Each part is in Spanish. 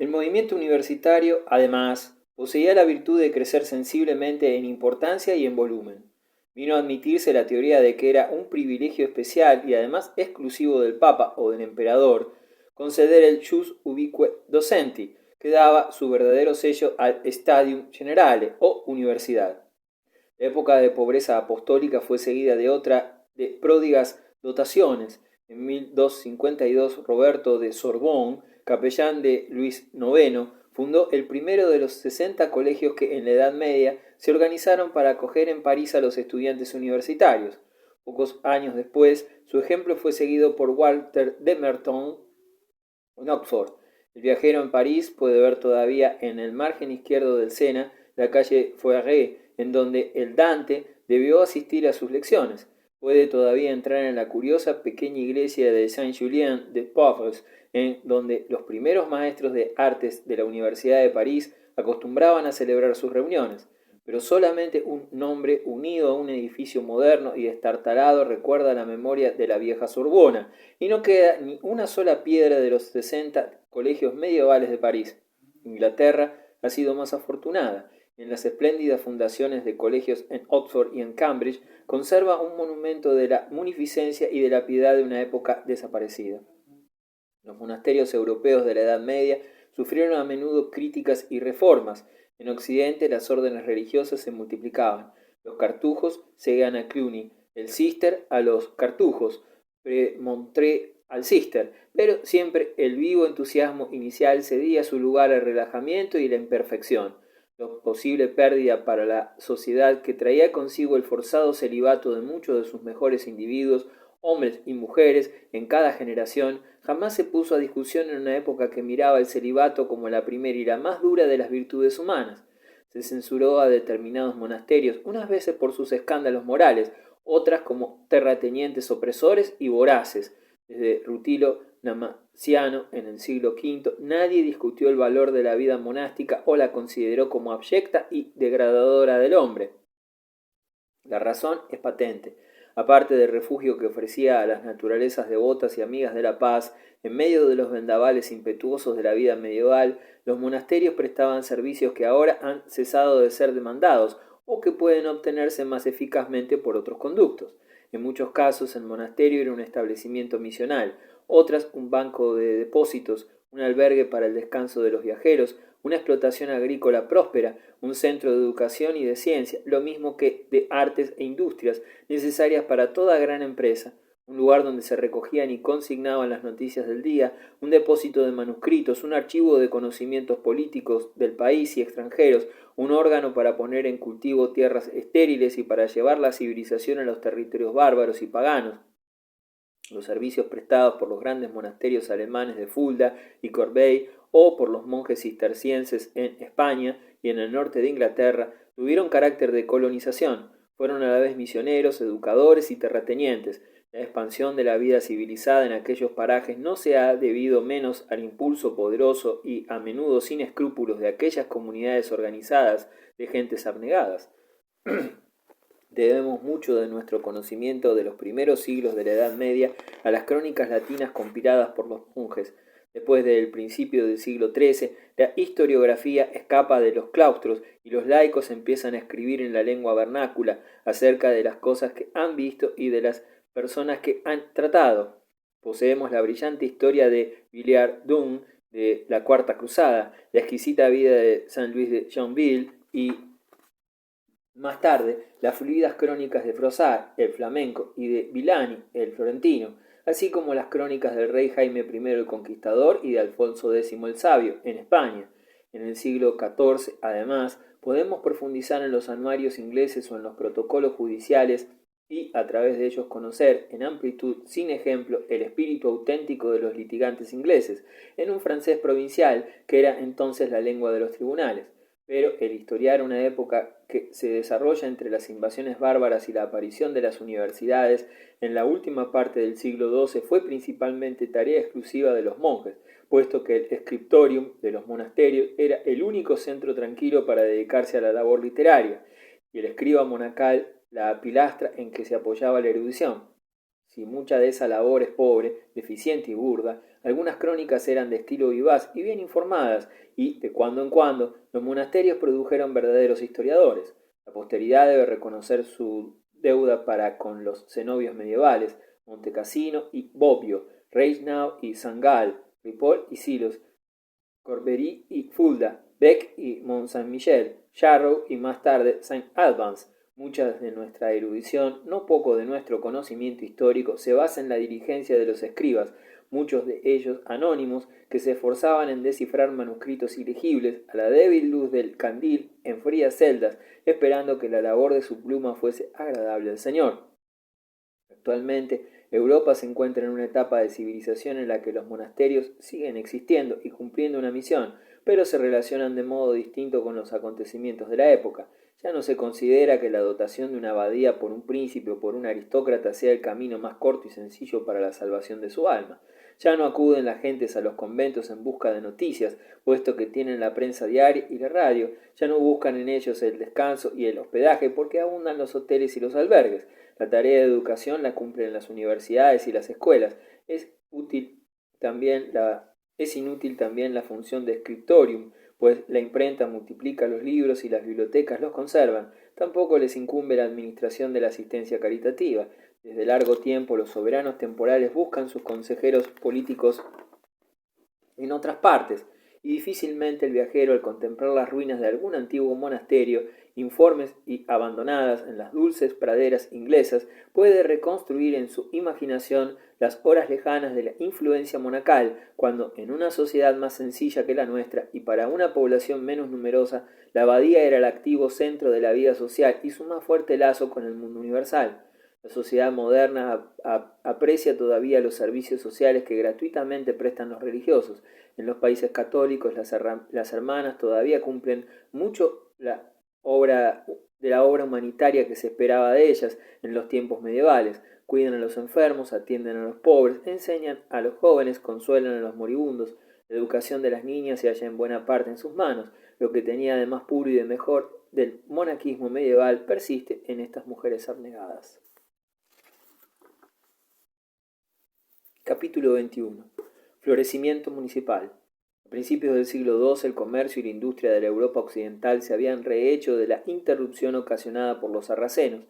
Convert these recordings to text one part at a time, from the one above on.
El movimiento universitario, además, poseía la virtud de crecer sensiblemente en importancia y en volumen. Vino a admitirse la teoría de que era un privilegio especial y además exclusivo del Papa o del Emperador conceder el jus ubique docenti, que daba su verdadero sello al Stadium Generale o universidad. La época de pobreza apostólica fue seguida de otra de pródigas dotaciones. En 1252 Roberto de Sorbonne, capellán de Luis IX, fundó el primero de los 60 colegios que en la Edad Media se organizaron para acoger en París a los estudiantes universitarios. Pocos años después, su ejemplo fue seguido por Walter de Merton en Oxford. El viajero en París puede ver todavía en el margen izquierdo del Sena la calle Fourré, en donde el Dante debió asistir a sus lecciones. Puede todavía entrar en la curiosa pequeña iglesia de Saint-Julien de Pauvres, en donde los primeros maestros de artes de la Universidad de París acostumbraban a celebrar sus reuniones. Pero solamente un nombre unido a un edificio moderno y destartalado recuerda la memoria de la vieja Sorbona, y no queda ni una sola piedra de los 60 colegios medievales de París. Inglaterra ha sido más afortunada. En las espléndidas fundaciones de colegios en Oxford y en Cambridge conserva un monumento de la munificencia y de la piedad de una época desaparecida. Los monasterios europeos de la Edad Media sufrieron a menudo críticas y reformas. En Occidente las órdenes religiosas se multiplicaban. Los cartujos seguían a Cluny, el cister a los cartujos, Premontré al cister, pero siempre el vivo entusiasmo inicial cedía su lugar al relajamiento y la imperfección. La posible pérdida para la sociedad que traía consigo el forzado celibato de muchos de sus mejores individuos, hombres y mujeres, en cada generación, jamás se puso a discusión en una época que miraba el celibato como la primera y la más dura de las virtudes humanas. Se censuró a determinados monasterios, unas veces por sus escándalos morales, otras como terratenientes opresores y voraces. Desde Rutilo Naciano en el siglo V, nadie discutió el valor de la vida monástica o la consideró como abyecta y degradadora del hombre. La razón es patente. Aparte del refugio que ofrecía a las naturalezas devotas y amigas de la paz, en medio de los vendavales impetuosos de la vida medieval, los monasterios prestaban servicios que ahora han cesado de ser demandados o que pueden obtenerse más eficazmente por otros conductos. En muchos casos el monasterio era un establecimiento misional, otras un banco de depósitos, un albergue para el descanso de los viajeros, una explotación agrícola próspera, un centro de educación y de ciencia, lo mismo que de artes e industrias necesarias para toda gran empresa, un lugar donde se recogían y consignaban las noticias del día, un depósito de manuscritos, un archivo de conocimientos políticos del país y extranjeros, un órgano para poner en cultivo tierras estériles y para llevar la civilización a los territorios bárbaros y paganos. Los servicios prestados por los grandes monasterios alemanes de Fulda y Corbeil o por los monjes cistercienses en España y en el norte de Inglaterra tuvieron carácter de colonización, fueron a la vez misioneros, educadores y terratenientes. La expansión de la vida civilizada en aquellos parajes no se ha debido menos al impulso poderoso y a menudo sin escrúpulos de aquellas comunidades organizadas de gentes abnegadas. Debemos mucho de nuestro conocimiento de los primeros siglos de la Edad Media a las crónicas latinas compiladas por los monjes. Después del principio del siglo XIII, la historiografía escapa de los claustros y los laicos empiezan a escribir en la lengua vernácula acerca de las cosas que han visto y de las personas que han tratado. Poseemos la brillante historia de Villard-Dun de la Cuarta Cruzada, la exquisita vida de San Luis de Joinville y más tarde, las fluidas crónicas de Froissart, el flamenco, y de Villani, el florentino, así como las crónicas del rey Jaime I el Conquistador y de Alfonso X el Sabio, en España. En el siglo XIV, además, podemos profundizar en los anuarios ingleses o en los protocolos judiciales y, a través de ellos, conocer, en amplitud, sin ejemplo, el espíritu auténtico de los litigantes ingleses, en un francés provincial, que era entonces la lengua de los tribunales. Pero el historiar una época que se desarrolla entre las invasiones bárbaras y la aparición de las universidades en la última parte del siglo XII fue principalmente tarea exclusiva de los monjes, puesto que el scriptorium de los monasterios era el único centro tranquilo para dedicarse a la labor literaria, y el escriba monacal la pilastra en que se apoyaba la erudición. Si mucha de esa labor es pobre, deficiente y burda, algunas crónicas eran de estilo vivaz y bien informadas, y, de cuando en cuando, los monasterios produjeron verdaderos historiadores. La posteridad debe reconocer su deuda para con los cenobios medievales, Montecassino y Bobbio, Reichenau y Sangal, Ripoll y Silos, Corbery y Fulda, Bec y Mont-Saint-Michel, Jarrow y más tarde Saint Albans. Mucha de nuestra erudición, no poco de nuestro conocimiento histórico, se basa en la diligencia de los escribas, muchos de ellos anónimos, que se esforzaban en descifrar manuscritos ilegibles a la débil luz del candil en frías celdas, esperando que la labor de su pluma fuese agradable al Señor. Actualmente, Europa se encuentra en una etapa de civilización en la que los monasterios siguen existiendo y cumpliendo una misión, pero se relacionan de modo distinto con los acontecimientos de la época. Ya no se considera que la dotación de una abadía por un príncipe o por un aristócrata sea el camino más corto y sencillo para la salvación de su alma. Ya no acuden las gentes a los conventos en busca de noticias, puesto que tienen la prensa diaria y la radio. Ya no buscan en ellos el descanso y el hospedaje, porque abundan los hoteles y los albergues. La tarea de educación la cumplen las universidades y las escuelas. Es inútil también la función de scriptorium, pues la imprenta multiplica los libros y las bibliotecas los conservan. Tampoco les incumbe la administración de la asistencia caritativa. Desde largo tiempo los soberanos temporales buscan sus consejeros políticos en otras partes, y difícilmente el viajero, al contemplar las ruinas de algún antiguo monasterio, informes y abandonadas en las dulces praderas inglesas, puede reconstruir en su imaginación las horas lejanas de la influencia monacal, cuando en una sociedad más sencilla que la nuestra y para una población menos numerosa, la abadía era el activo centro de la vida social y su más fuerte lazo con el mundo universal. La sociedad moderna aprecia todavía los servicios sociales que gratuitamente prestan los religiosos. En los países católicos las hermanas todavía cumplen mucho de la obra humanitaria que se esperaba de ellas en los tiempos medievales. Cuidan a los enfermos, atienden a los pobres, enseñan a los jóvenes, consuelan a los moribundos. La educación de las niñas se halla en buena parte en sus manos. Lo que tenía de más puro y de mejor del monaquismo medieval persiste en estas mujeres abnegadas. Capítulo 21. Florecimiento municipal. A principios del siglo II, el comercio y la industria de la Europa occidental se habían rehecho de la interrupción ocasionada por los sarracenos,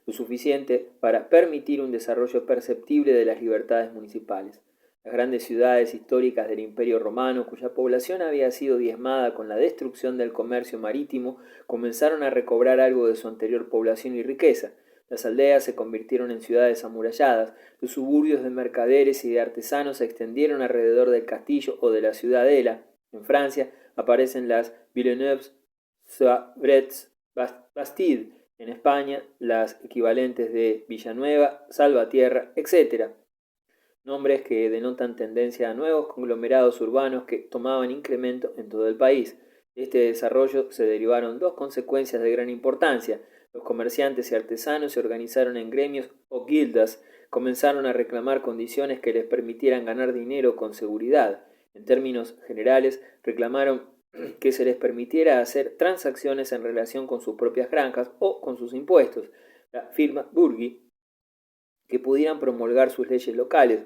lo suficiente para permitir un desarrollo perceptible de las libertades municipales. Las grandes ciudades históricas del Imperio Romano, cuya población había sido diezmada con la destrucción del comercio marítimo, comenzaron a recobrar algo de su anterior población y riqueza. Las aldeas se convirtieron en ciudades amuralladas, los suburbios de mercaderes y de artesanos se extendieron alrededor del castillo o de la ciudadela. En Francia aparecen las Villeneuve-Sabrets-Bastide, en España las equivalentes de Villanueva, Salvatierra, etc. Nombres que denotan tendencia a nuevos conglomerados urbanos que tomaban incremento en todo el país. De este desarrollo se derivaron dos consecuencias de gran importancia. Los comerciantes y artesanos se organizaron en gremios o guildas, comenzaron a reclamar condiciones que les permitieran ganar dinero con seguridad. En términos generales, reclamaron que se les permitiera hacer transacciones en relación con sus propias granjas o con sus impuestos. La firma burgui, que pudieran promulgar sus leyes locales,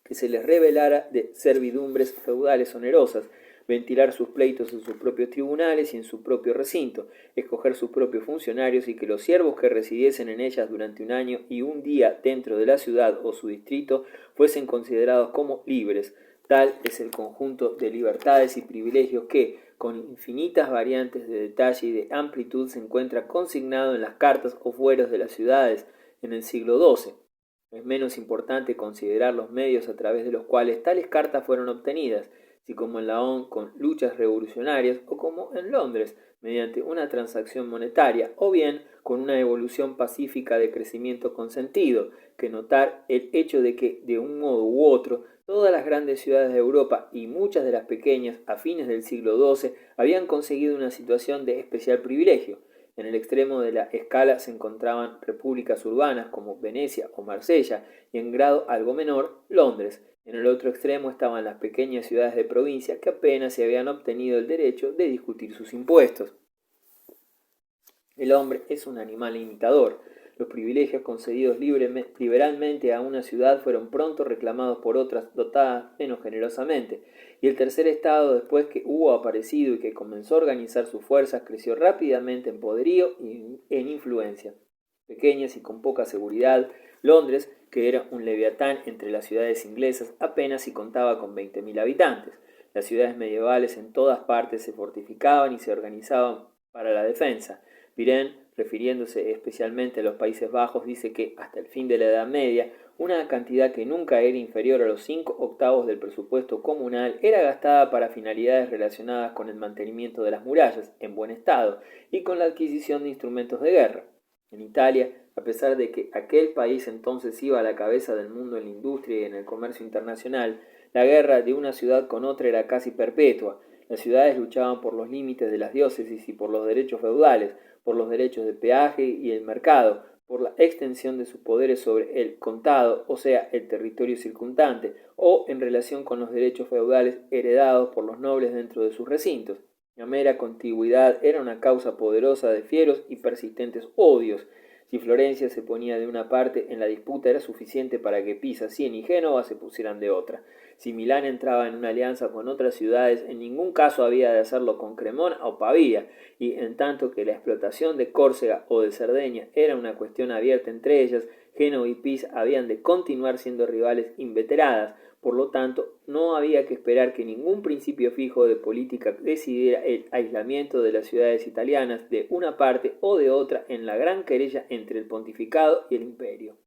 que se les revelara de servidumbres feudales onerosas, ventilar sus pleitos en sus propios tribunales y en su propio recinto, escoger sus propios funcionarios y que los siervos que residiesen en ellas durante un año y un día dentro de la ciudad o su distrito fuesen considerados como libres. Tal es el conjunto de libertades y privilegios que, con infinitas variantes de detalle y de amplitud, se encuentra consignado en las cartas o fueros de las ciudades en el siglo XII. Es menos importante considerar los medios a través de los cuales tales cartas fueron obtenidas, si como en Laon con luchas revolucionarias o como en Londres mediante una transacción monetaria o bien con una evolución pacífica de crecimiento consentido, que notar el hecho de que de un modo u otro todas las grandes ciudades de Europa y muchas de las pequeñas a fines del siglo XII habían conseguido una situación de especial privilegio. En el extremo de la escala se encontraban repúblicas urbanas como Venecia o Marsella y en grado algo menor Londres. En el otro extremo estaban las pequeñas ciudades de provincia que apenas se habían obtenido el derecho de discutir sus impuestos. El hombre es un animal imitador. Los privilegios concedidos liberalmente a una ciudad fueron pronto reclamados por otras dotadas menos generosamente, y el tercer estado, después que hubo aparecido y que comenzó a organizar sus fuerzas, creció rápidamente en poderío y en influencia. Pequeñas y con poca seguridad, Londres, que era un leviatán entre las ciudades inglesas, apenas si contaba con 20.000 habitantes. Las ciudades medievales en todas partes se fortificaban y se organizaban para la defensa. Pirén, refiriéndose especialmente a los Países Bajos, dice que hasta el fin de la Edad Media, una cantidad que nunca era inferior a los 5/8 del presupuesto comunal era gastada para finalidades relacionadas con el mantenimiento de las murallas en buen estado y con la adquisición de instrumentos de guerra. En Italia, a pesar de que aquel país entonces iba a la cabeza del mundo en la industria y en el comercio internacional, la guerra de una ciudad con otra era casi perpetua. Las ciudades luchaban por los límites de las diócesis y por los derechos feudales, por los derechos de peaje y el mercado, por la extensión de sus poderes sobre el contado, o sea, el territorio circundante, o en relación con los derechos feudales heredados por los nobles dentro de sus recintos. La mera contigüidad era una causa poderosa de fieros y persistentes odios. Si Florencia se ponía de una parte en la disputa era suficiente para que Pisa, Siena y Génova se pusieran de otra. Si Milán entraba en una alianza con otras ciudades, en ningún caso había de hacerlo con Cremona o Pavía, y en tanto que la explotación de Córcega o de Cerdeña era una cuestión abierta entre ellas, Génova y Pisa habían de continuar siendo rivales inveteradas. Por lo tanto, no había que esperar que ningún principio fijo de política decidiera el aislamiento de las ciudades italianas de una parte o de otra en la gran querella entre el pontificado y el imperio.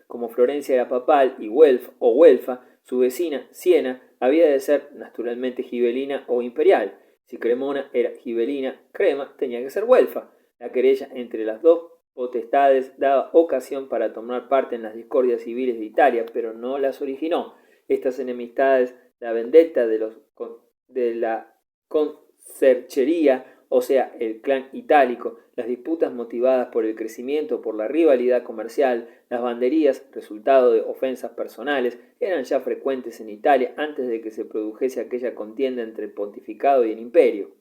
Como Florencia era papal y Huelfa, su vecina, Siena, había de ser naturalmente gibelina o imperial. Si Cremona era gibelina, Crema tenía que ser Huelfa. La querella entre las dos potestades daba ocasión para tomar parte en las discordias civiles de Italia, pero no las originó. Estas enemistades, la vendetta de la concerchería, o sea, el clan itálico, las disputas motivadas por el crecimiento, por la rivalidad comercial, las banderías, resultado de ofensas personales, eran ya frecuentes en Italia antes de que se produjese aquella contienda entre el pontificado y el imperio.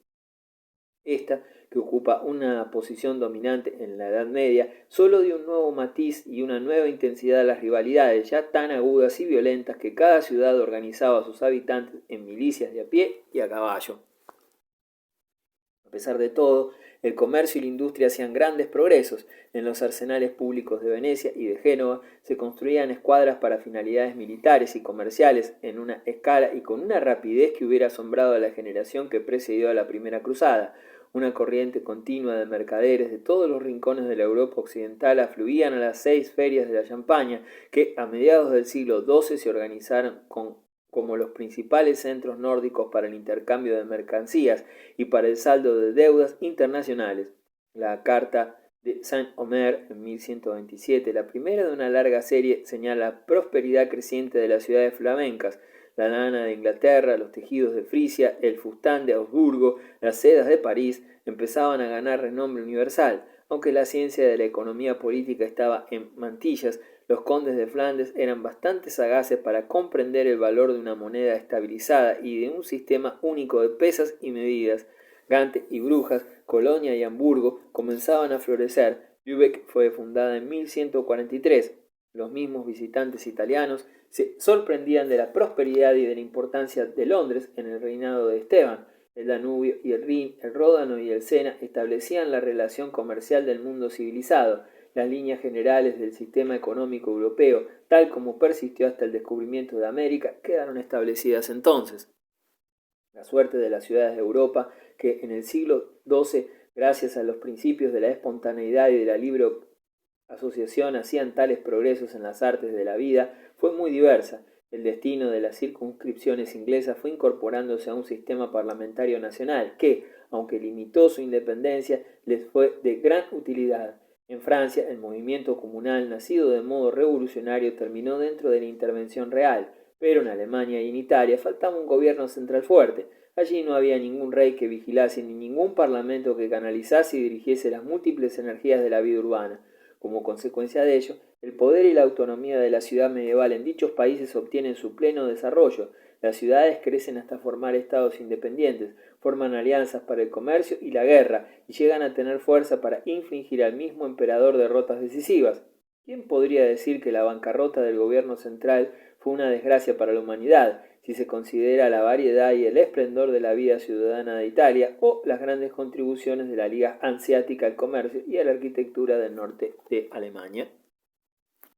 Esta, que ocupa una posición dominante en la Edad Media, solo dio un nuevo matiz y una nueva intensidad a las rivalidades ya tan agudas y violentas que cada ciudad organizaba a sus habitantes en milicias de a pie y a caballo. A pesar de todo, el comercio y la industria hacían grandes progresos. En los arsenales públicos de Venecia y de Génova se construían escuadras para finalidades militares y comerciales en una escala y con una rapidez que hubiera asombrado a la generación que precedió a la Primera Cruzada. Una corriente continua de mercaderes de todos los rincones de la Europa occidental afluían a las 6 ferias de la Champaña, que a mediados del siglo XII se organizaron como los principales centros nórdicos para el intercambio de mercancías y para el saldo de deudas internacionales. La Carta de Saint-Omer en 1127, la primera de una larga serie, señala la prosperidad creciente de las ciudades flamencas, la lana de Inglaterra, los tejidos de Frisia, el fustán de Augsburgo, las sedas de París empezaban a ganar renombre universal. Aunque la ciencia de la economía política estaba en mantillas, los condes de Flandes eran bastante sagaces para comprender el valor de una moneda estabilizada y de un sistema único de pesas y medidas. Gante y Brujas, Colonia y Hamburgo comenzaban a florecer. Lübeck fue fundada en 1143. Los mismos visitantes italianos se sorprendían de la prosperidad y de la importancia de Londres en el reinado de Esteban. El Danubio y el Rin, el Ródano y el Sena establecían la relación comercial del mundo civilizado. Las líneas generales del sistema económico europeo, tal como persistió hasta el descubrimiento de América, quedaron establecidas entonces. La suerte de las ciudades de Europa, que en el siglo XII, gracias a los principios de la espontaneidad y de la libre asociación, hacían tales progresos en las artes de la vida, fue muy diversa. El destino de las circunscripciones inglesas fue incorporándose a un sistema parlamentario nacional que, aunque limitó su independencia, les fue de gran utilidad. En Francia, el movimiento comunal, nacido de modo revolucionario, terminó dentro de la intervención real, pero en Alemania y en Italia faltaba un gobierno central fuerte. Allí no había ningún rey que vigilase ni ningún parlamento que canalizase y dirigiese las múltiples energías de la vida urbana. Como consecuencia de ello, el poder y la autonomía de la ciudad medieval en dichos países obtienen su pleno desarrollo. Las ciudades crecen hasta formar estados independientes, forman alianzas para el comercio y la guerra, y llegan a tener fuerza para infligir al mismo emperador derrotas decisivas. ¿Quién podría decir que la bancarrota del gobierno central fue una desgracia para la humanidad, si se considera la variedad y el esplendor de la vida ciudadana de Italia o las grandes contribuciones de la Liga Hanseática al comercio y a la arquitectura del norte de Alemania?